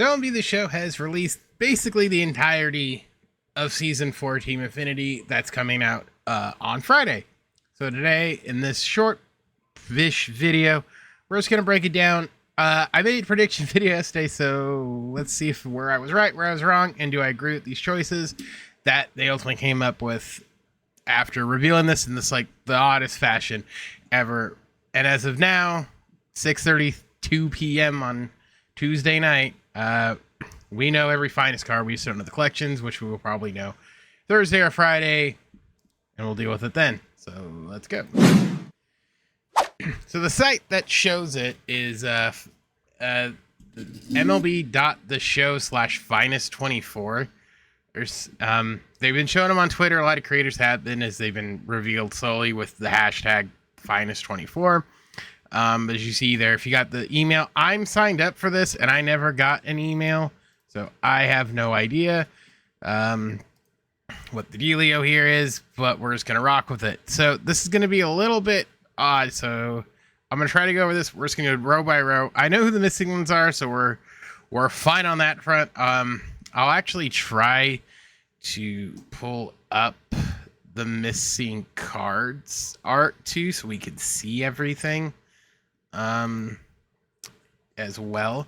So MLB The Show has released basically the entirety of Season 4 Team Affinity that's coming out on Friday. So today, in this short-ish video, we're just going to break it down. I made a prediction video yesterday, so let's see if where I was right, where I was wrong, and do I agree with these choices that they ultimately came up with after revealing this in this, like, the oddest fashion ever. And as of now, 6:32 p.m. on Tuesday night, we know every finest card. We just don't know the collections, which we will probably know Thursday or Friday, and we'll deal with it then. So let's go. So the site that shows it is MLB.theshow/finest24. They've been showing them on Twitter. A lot of creators have been, as they've been revealed solely with the hashtag finest24. As you see there, if you got the email, I'm signed up for this and I never got an email, so I have no idea what the dealio here is, but we're just gonna rock with it. So this is gonna be a little bit odd, so I'm gonna try to go over this. We're just gonna go row by row. I know who the missing ones are, so we're fine on that front. I'll actually try to pull up the missing cards art too, so we can see everything as well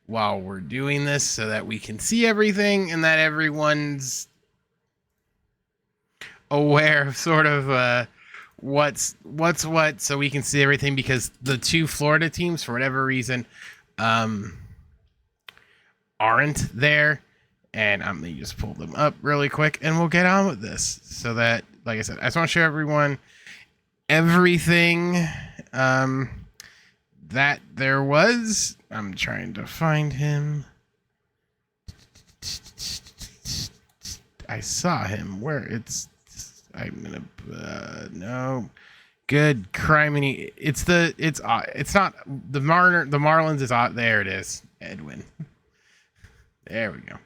while we're doing this, so that we can see everything and that everyone's aware of sort of what's what, so we can see everything, because the two Florida teams, for whatever reason, aren't there. And I'm gonna just pull them up really quick and we'll get on with this, so that, like I said, I just want to show everyone everything that there was. I'm trying to find him. I saw him. Where it's, I'm gonna no. Good criminy. It's not the Marlins is odd. There it is. Edwin. There we go.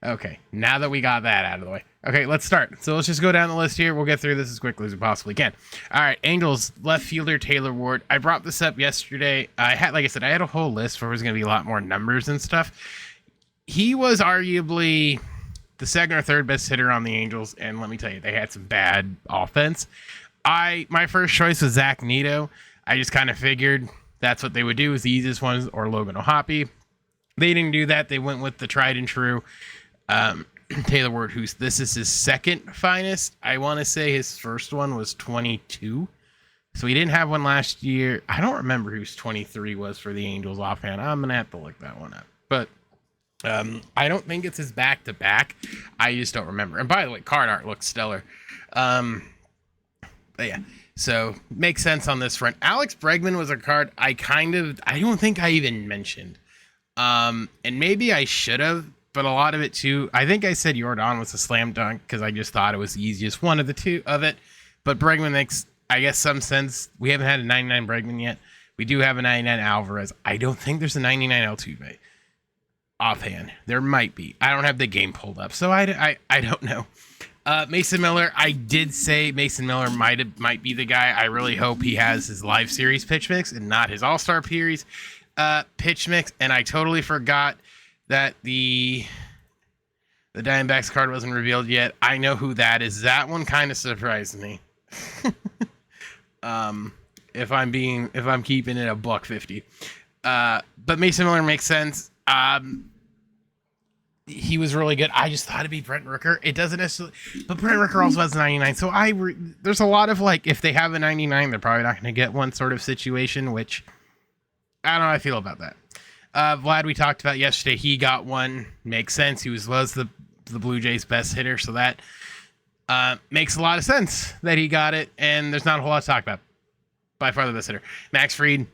Okay, now that we got that out of the way. Okay, let's start. So let's just go down the list here. We'll get through this as quickly as we possibly can. All right, Angels left fielder Taylor Ward. I brought this up yesterday. Like I said, I had a whole list where it was going to be a lot more numbers and stuff. He was arguably the second or third best hitter on the Angels, and let me tell you, they had some bad offense. My first choice was Zach Neto. I just kind of figured that's what they would do, is the easiest ones, or Logan O'Hoppe. They didn't do that. They went with the tried and true Taylor Ward, this is his second finest. I want to say his first one was 22. So he didn't have one last year. I don't remember whose 23 was for the Angels offhand. I'm going to have to look that one up. But I don't think it's his back-to-back. I just don't remember. And by the way, card art looks stellar. But yeah, so makes sense on this front. Alex Bregman was a card I don't think I even mentioned. And maybe I should have, but a lot of it too, I think I said Jordan was a slam dunk because I just thought it was the easiest one of the two of it. But Bregman makes, I guess, some sense. We haven't had a 99 Bregman yet. We do have a 99 Alvarez. I don't think there's a 99 Altuve offhand. There might be. I don't have the game pulled up, so I don't know. Mason Miller, I did say Mason Miller might be the guy. I really hope he has his live series pitch mix and not his all-star series pitch mix. And I totally forgot that the Diamondbacks card wasn't revealed yet. I know who that is. That one kind of surprised me. If I'm keeping it a $1.50. But Mason Miller makes sense. He was really good. I just thought it'd be Brent Rooker. It doesn't necessarily, but Brent Rooker also has a 99. So there's a lot of, like, if they have a 99, they're probably not going to get one sort of situation, which I don't know how I feel about that. Vlad, we talked about yesterday. He got one. Makes sense. He was the Blue Jays' best hitter, so that makes a lot of sense that he got it. And there's not a whole lot to talk about. By far the best hitter. Max Fried.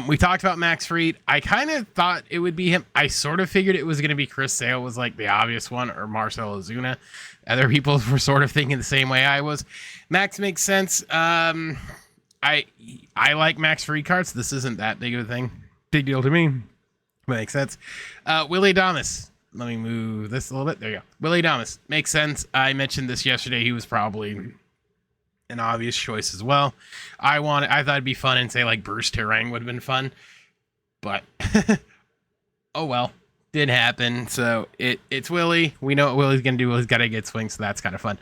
We talked about Max Fried. I kind of thought it would be him. I sort of figured it was going to be Chris Sale was like the obvious one, or Marcell Ozuna. Other people were sort of thinking the same way I was. Max makes sense. I like Max Fried cards. This isn't that big of a thing. Big deal to me. Makes sense. Willie Adames. Let me move this a little bit. There you go. Willie Adames. Makes sense. I mentioned this yesterday. He was probably an obvious choice as well. I thought it'd be fun and say like Bruce Terang would have been fun. But oh well. did happen. So it's Willie. We know what Willie's gonna do. Willie's got a good swing, so that's kind of fun.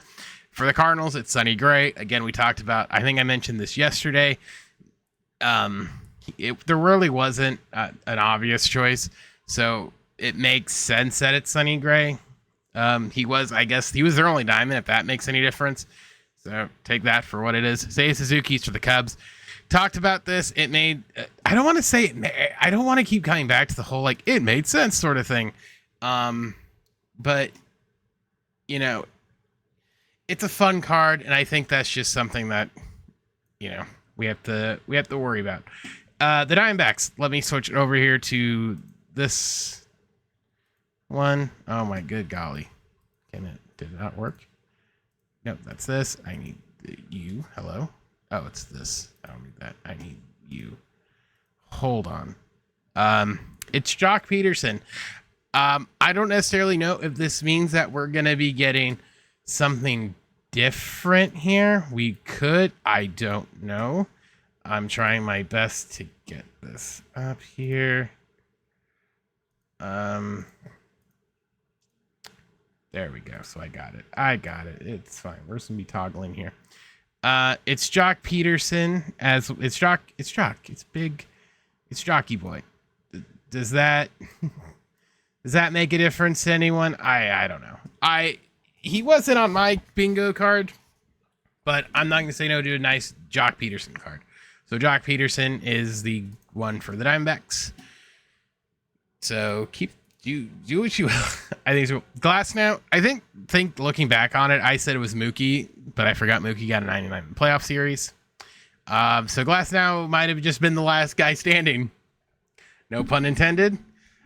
For the Cardinals, it's Sonny Gray. Again, we talked about. I think I mentioned this yesterday. There really wasn't an obvious choice, so it makes sense that it's Sonny Gray. He was their only diamond, if that makes any difference. So take that for what it is. Seiya Suzuki's for the Cubs. Talked about this. It made. I don't want to say it. I don't want to keep coming back to the whole like it made sense sort of thing. But you know, it's a fun card, and I think that's just something that we have to worry about. The Diamondbacks. Let me switch it over here to this one. Oh my good golly. Did it not work? Nope, that's this. I need you. Hello. Oh, it's this. I don't need that. I need you. Hold on. It's Jock Peterson. I don't necessarily know if this means that we're gonna be getting something different here. We could. I don't know. I'm trying my best to get this up here. There we go. So I got it. It's fine. We're just gonna be toggling here. It's Jock Peterson it's big. It's Jockey Boy. Does that make a difference to anyone? I don't know. He wasn't on my bingo card, but I'm not gonna say no to a nice Jock Peterson card. So Jock Peterson is the one for the Diamondbacks. So do what you will. I think so. Glass now. I think looking back on it, I said it was Mookie, but I forgot Mookie got a 99 in the playoff series. So Glass now might have just been the last guy standing. No pun intended.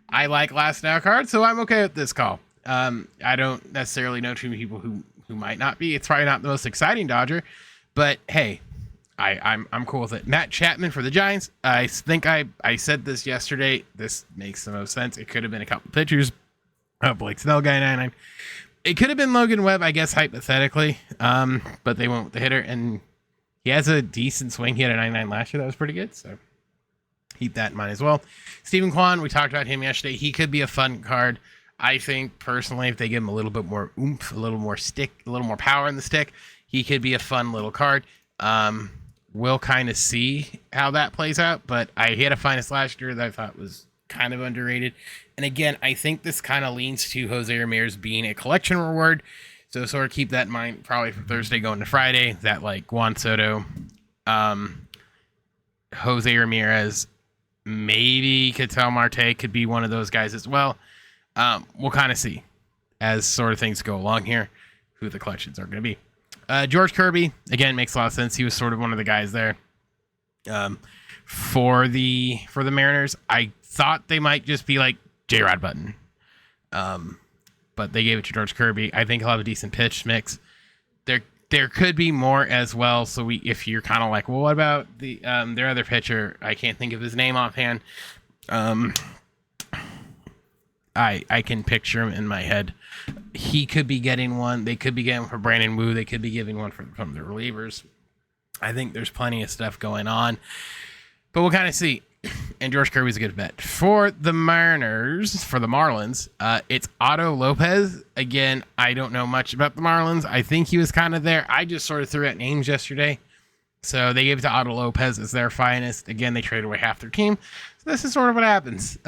I like Glass now cards, so I'm okay with this call. I don't necessarily know too many people who might not be. It's probably not the most exciting Dodger, but hey, I'm cool with it. Matt Chapman for the Giants. I think I said this yesterday. This makes the most sense. It could have been a couple pitchers. Oh, Blake Snell guy 99. It could have been Logan Webb, I guess, hypothetically. But they went with the hitter, and he has a decent swing. He had a 99 last year. That was pretty good. So keep that in mind as well. Stephen Kwan, we talked about him yesterday. He could be a fun card. I think personally, if they give him a little bit more oomph, a little more stick, a little more power in the stick, he could be a fun little card. We'll kind of see how that plays out, but he had a finest last year that I thought was kind of underrated. And again, I think this kind of leans to Jose Ramirez being a collection reward. So sort of keep that in mind probably for Thursday going to Friday, that like Juan Soto, Jose Ramirez, maybe Ketel Marte could be one of those guys as well. We'll kind of see as sort of things go along here who the collections are going to be. George Kirby, again, makes a lot of sense. He was sort of one of the guys there. For the Mariners, I thought they might just be like J-Rod Button. But they gave it to George Kirby. I think he'll have a decent pitch mix. There could be more as well. So if you're kind of like, well, what about their other pitcher? I can't think of his name offhand. I can picture him in my head. He could be getting one. They could be getting one for Brandon Wu. They could be giving one from the relievers. I think there's plenty of stuff going on. But we'll kind of see. And George Kirby's a good bet. For the Marlins, it's Otto Lopez. Again, I don't know much about the Marlins. I think he was kind of there. I just sort of threw out names yesterday. So they gave it to Otto Lopez as their finest. Again, they traded away half their team. So this is sort of what happens.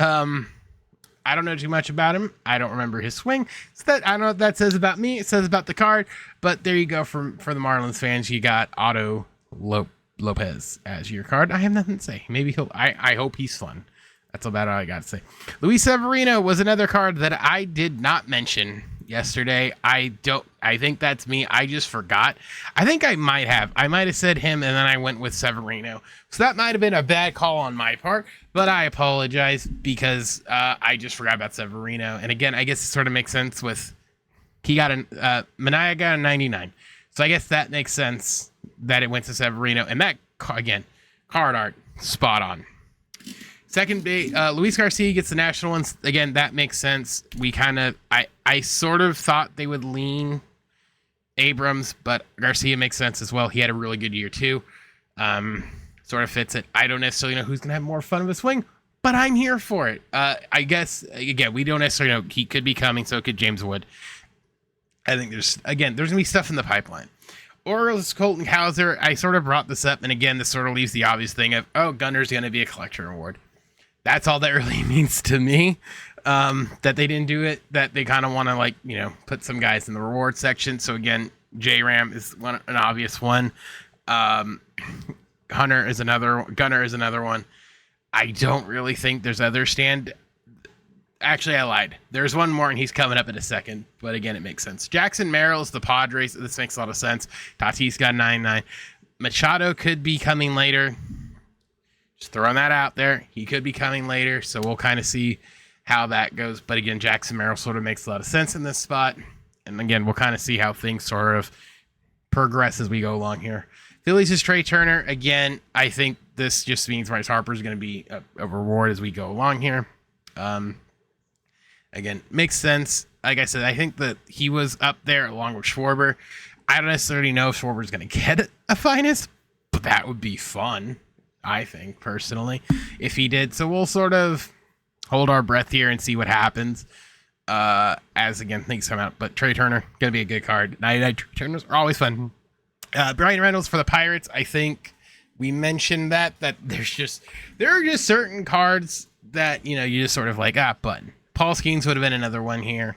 I don't know too much about him. I don't remember his swing. So I don't know what that says about me. It says about the card. But there you go. For the Marlins fans, you got Otto Lopez as your card. I have nothing to say. Maybe I hope he's fun. That's about all I got to say. Luis Severino was another card that I did not mention yesterday. I think that's me. I just forgot. I think I might have said him and then I went with Severino. So that might have been a bad call on my part, but I apologize because I just forgot about Severino. And again, I guess it sort of makes sense with Manaea got a 99. So I guess that makes sense that it went to Severino. And that, again, card art, spot on. Second base, Luis Garcia gets the national ones. Again, that makes sense. I sort of thought they would lean Abrams, but Garcia makes sense as well. He had a really good year too. Sort of fits it. I don't necessarily know who's going to have more fun of a swing. but I'm here for it. I guess, again, we don't necessarily know. He could be coming, so could James Wood. I think there's going to be stuff in the pipeline. Orioles, Colton Hauser, I sort of brought this up, and again, this sort of leaves the obvious thing of, oh, Gunner's going to be a collection award. That's all that really means to me, that they didn't do it, that they kind of want to, put some guys in the reward section. So again, J-Ram is an obvious one. Gunner is another one. I don't really think there's other Actually, I lied. There's one more, and he's coming up in a second. But again, it makes sense. Jackson Merrill's the Padres. This makes a lot of sense. Tatis got 99. Machado could be coming later. Just throwing that out there. He could be coming later, so we'll kind of see how that goes. But again, Jackson Merrill sort of makes a lot of sense in this spot. And again, we'll kind of see how things sort of progress as we go along here. Phillies is Trey Turner. Again, I think this just means Bryce Harper is going to be a reward as we go along here. Again, makes sense. Like I said, I think that he was up there along with Schwarber. I don't necessarily know if Schwarber's going to get a finest, but that would be fun, I think, personally, if he did. So we'll sort of hold our breath here and see what happens as, again, things come out. But Trey Turner, going to be a good card. 99 Trey Turners are always fun. Brian Reynolds for the Pirates, I think we mentioned that there are just certain cards that, you just sort of like, button. Paul Skeens would have been another one here,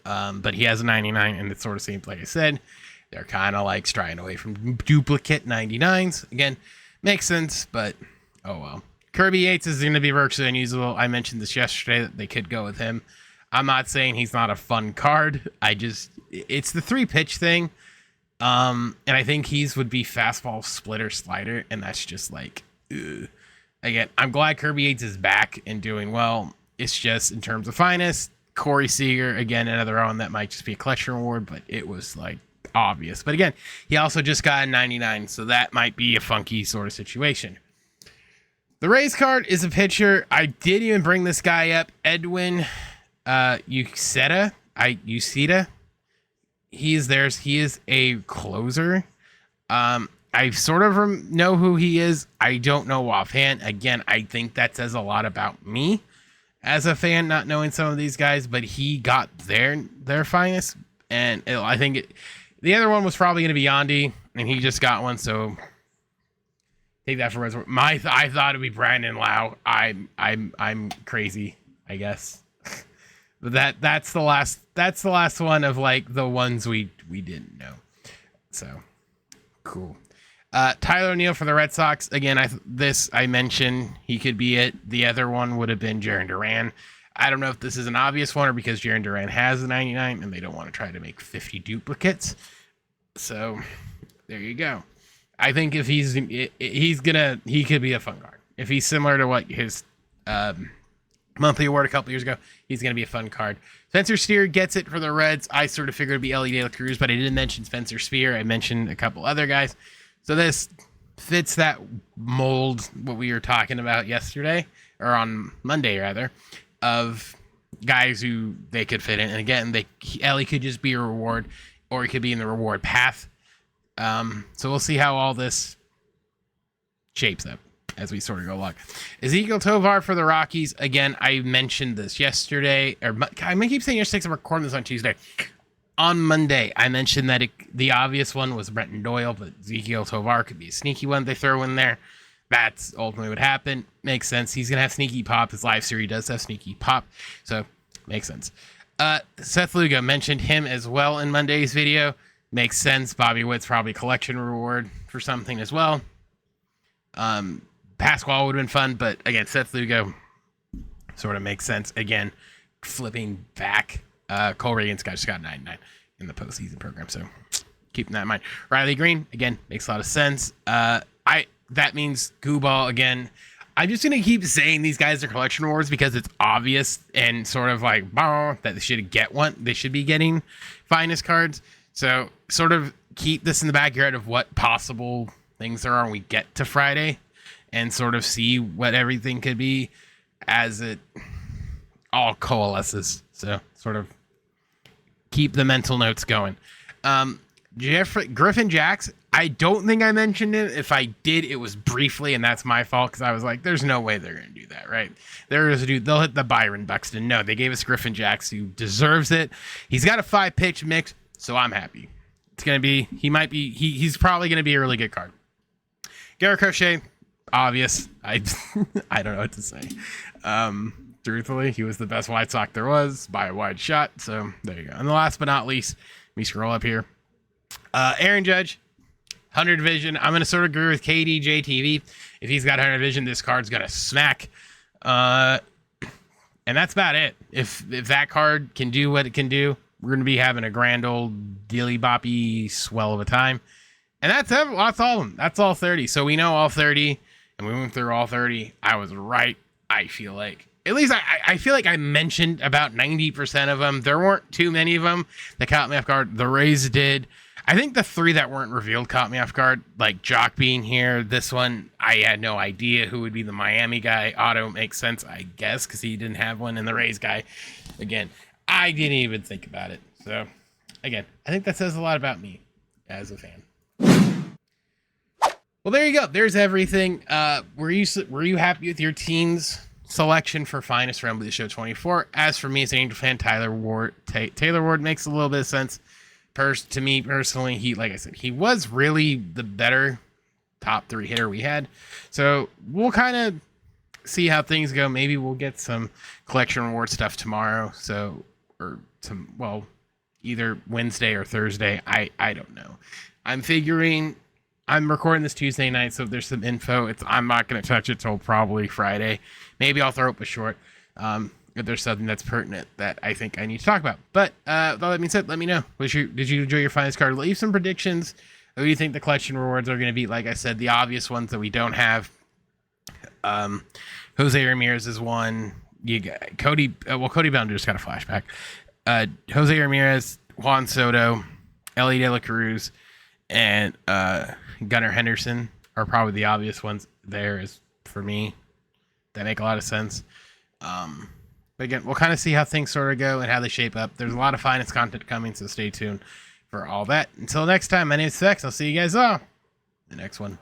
but he has a 99, and it sort of seems, like I said, they're kind of like straying away from duplicate 99s. Again, makes sense, but oh well. Kirby Yates is going to be virtually unusable. I mentioned this yesterday that they could go with him. I'm not saying he's not a fun card. It's the 3-pitch thing, and I think he's would be fastball, splitter, slider, and that's just like, ugh. Again, I'm glad Kirby Yates is back and doing well. It's just in terms of finest, Corey Seager, again, another one that might just be a collection award, but it was like obvious. But again, he also just got a 99, so that might be a funky sort of situation. The Rays card is a pitcher. I did even bring this guy up, Edwin Uceta. He is a closer. I sort of know who he is. I don't know offhand. Again, I think that says a lot about me as a fan, not knowing some of these guys, but he got their finest, and I think the other one was probably going to be Yandy, and he just got one, so take that for I thought it'd be Brandon Lau. I'm crazy, I guess. But that's the last one of like the ones we didn't know. So cool. Tyler O'Neill for the Red Sox. Again, I mentioned he could be it. The other one would have been Jarren Duran. I don't know if this is an obvious one or because Jarren Duran has a 99 and they don't want to try to make 50 duplicates. So there you go. I think if he could be a fun card. If he's similar to what his monthly award a couple years ago, he's going to be a fun card. Spencer Steer gets it for the Reds. I sort of figured it'd be Ellie De La Cruz, but I didn't mention Spencer Steer. I mentioned a couple other guys. So this fits that mold, what we were talking about yesterday, or on Monday rather, of guys who they could fit in. And again, Ellie could just be a reward, or he could be in the reward path. So we'll see how all this shapes up as we sort of go along. Ezekiel Tovar for the Rockies. Again, I mentioned this yesterday, or I may keep saying yesterday, I'm recording this on Tuesday. On Monday, I mentioned that the obvious one was Brenton Doyle, but Ezekiel Tovar could be a sneaky one they throw in there. That's ultimately what happened. Makes sense. He's going to have sneaky pop. His live series does have sneaky pop, so makes sense. Seth Lugo, mentioned him as well in Monday's video. Makes sense. Bobby Witt's probably collection reward for something as well. Pasquale would have been fun, but again, Seth Lugo sort of makes sense. Again, flipping back. Cole Reagan's just got 99 in the postseason program, so keeping that in mind. Riley Green, again, makes a lot of sense. That means Gooball, again. I'm just going to keep saying these guys are collection awards because it's obvious and sort of like that they should get one. They should be getting finest cards. So sort of keep this in the back of your head of what possible things there are when we get to Friday and sort of see what everything could be as it all coalesces. So sort of keep the mental notes going. Griffin Jax, I don't think I mentioned it. If I did, it was briefly, and that's my fault because I was like, there's no way they're going to do that, right? They'll hit the Byron Buxton. No, they gave us Griffin Jax, who deserves it. He's got a 5-pitch mix, so I'm happy. It's going to be, he's probably going to be a really good card. Garrett Crochet, obvious. I don't know what to say. Truthfully, he was the best White Sox there was by a wide shot, so there you go. And the last but not least, let me scroll up here. Aaron Judge, 100 vision. I'm going to sort of agree with KDJTV. If he's got 100 vision, this card's going to smack. And that's about it. If that card can do what it can do, we're going to be having a grand old dilly boppy swell of a time. And that's all of them. That's all 30. So we know all 30, and we went through all 30. I was right, I feel like. At least I feel like I mentioned about 90% of them. There weren't too many of them that caught me off guard. The Rays did. I think the 3 that weren't revealed caught me off guard. Like Jock being here. This one, I had no idea who would be the Miami guy. Otto makes sense, I guess, because he didn't have one. And the Rays guy, again, I didn't even think about it. So, again, I think that says a lot about me as a fan. Well, there you go. There's everything. Were you happy with your team's selection for finest round of the show 24? As for me as an Angel fan, Taylor Ward makes a little bit of sense. To me personally, like I said, he was really the better top 3 hitter we had. So we'll kind of see how things go. Maybe we'll get some collection reward stuff tomorrow. Either Wednesday or Thursday. I don't know. I'm recording this Tuesday night, so if there's some info, I'm not going to touch it till probably Friday. Maybe I'll throw up a short if there's something that's pertinent that I think I need to talk about. But with all that being said, let me know. Did you enjoy your finest card? Leave some predictions. Who do you think the collection rewards are going to be? Like I said, the obvious ones that we don't have. Jose Ramirez is one. You got Cody Bellinger just got a flashback. Jose Ramirez, Juan Soto, Ellie De La Cruz, and Gunnar Henderson are probably the obvious ones there is for me. That make a lot of sense. But again, we'll kind of see how things sort of go and how they shape up. There's a lot of finest content coming, so stay tuned for all that. Until next time, my name is Specs. I'll see you guys all in the next one.